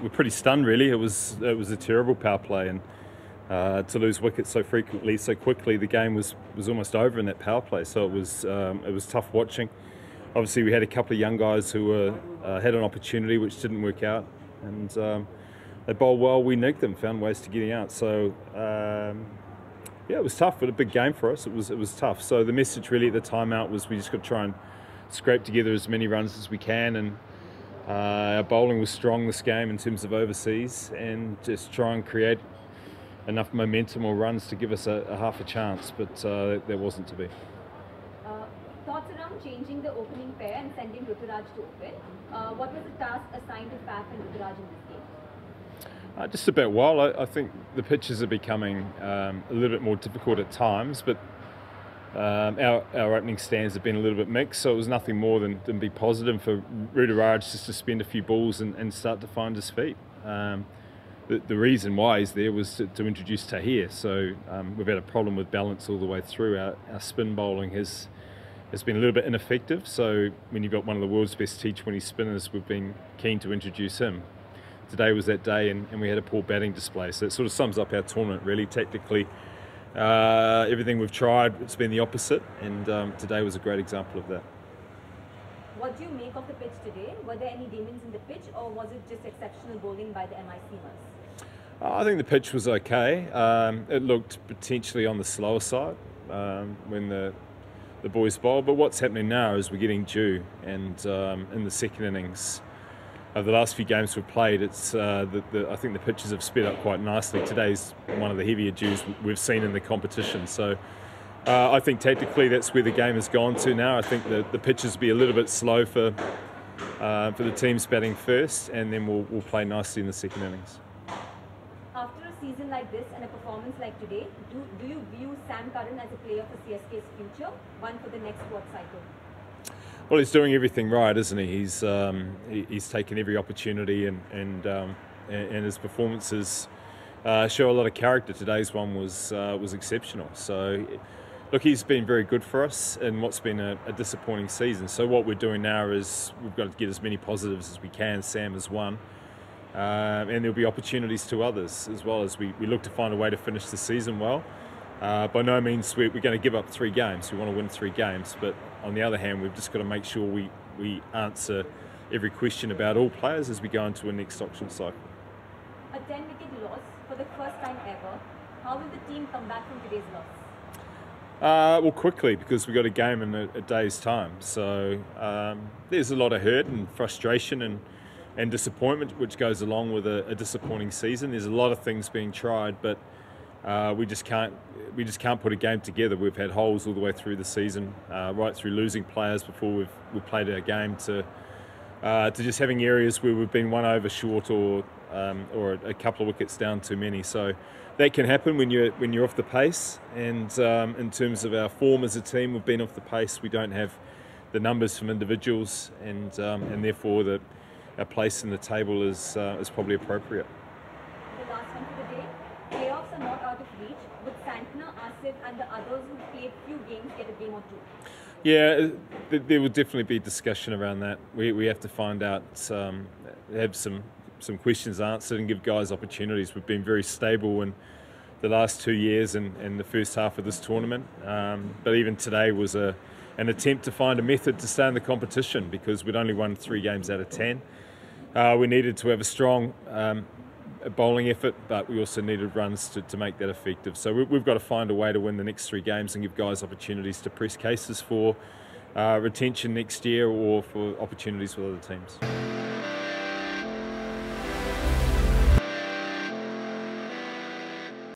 were pretty stunned really. It was a terrible power play, and to lose wickets so frequently, so quickly, the game was almost over in that power play. So it was tough watching. Obviously, we had a couple of young guys who had an opportunity which didn't work out, and they bowled well. We nigged them, found ways to get out. So yeah, it was tough, but a big game for us. It was tough. So the message really at the timeout was we just got to try and scrape together as many runs as we can, and our bowling was strong this game in terms of overseas, and just try and create enough momentum or runs to give us a half a chance, but there wasn't to be. Thoughts around changing the opening pair and sending Ruturaj to open. What was the task assigned to Faf and Ruturaj in this game? Just about well. I think the pitches are becoming a little bit more difficult at times, but our opening stands have been a little bit mixed, so it was nothing more than be positive for Ruturaj just to spend a few balls and start to find his feet. The reason why he's there was to introduce Tahir, so we've had a problem with balance all the way through. Our spin bowling has been a little bit ineffective, so when you've got one of the world's best T20 spinners, we've been keen to introduce him. Today was that day, and we had a poor batting display, so it sort of sums up our tournament really. Tactically, everything we've tried, it's been the opposite, and today was a great example of that. What do you make of the pitch today? Were there any demons in the pitch, or was it just exceptional bowling by the MIC-mers? I think the pitch was okay. It looked potentially on the slower side when the boys bowled, but what's happening now is we're getting due, and in the second innings, over the last few games we've played, it's I think the pitches have sped up quite nicely. Today's one of the heavier dews we've seen in the competition, so I think tactically that's where the game has gone to now. I think the pitches will be a little bit slow for the teams batting first, and then we'll play nicely in the second innings. After a season like this and a performance like today, do you view Sam Curran as a player for CSK's future, one for the next squad cycle? Well, he's doing everything right, isn't he? He's taken every opportunity, and his performances show a lot of character. Today's one was exceptional. So, look, he's been very good for us in what's been a disappointing season. So what we're doing now is we've got to get as many positives as we can. Sam has won. And there'll be opportunities to others as well, as we look to find a way to finish the season well. By no means we're going to give up 3 games. We want to win 3 games, but on the other hand, we've just got to make sure we answer every question about all players as we go into a next auction cycle. A 10-wicket loss for the first time ever. How will the team come back from today's loss? Well, quickly, because we've got a game in a day's time. So there's a lot of hurt and frustration and disappointment which goes along with a disappointing season. There's a lot of things being tried, but we just can't put a game together. We've had holes all the way through the season, right through losing players before we've played our game, to just having areas where we've been one over short or a couple of wickets down too many. So that can happen when you're off the pace. And in terms of our form as a team, we've been off the pace. We don't have the numbers from individuals, and therefore our place in the table is probably appropriate. The last one for the day. Playoffs are not out of reach. Would Santner, Asif and the others who played few games get a game or 2? Yeah, there will definitely be discussion around that. We have to find out, have some questions answered and give guys opportunities. We've been very stable in the last 2 years and the first half of this tournament. But even today was an attempt to find a method to stay in the competition, because we'd only won 3 games out of 10. We needed to have a strong bowling effort, but we also needed runs to make that effective. So we've got to find a way to win the next 3 games and give guys opportunities to press cases for retention next year or for opportunities with other teams.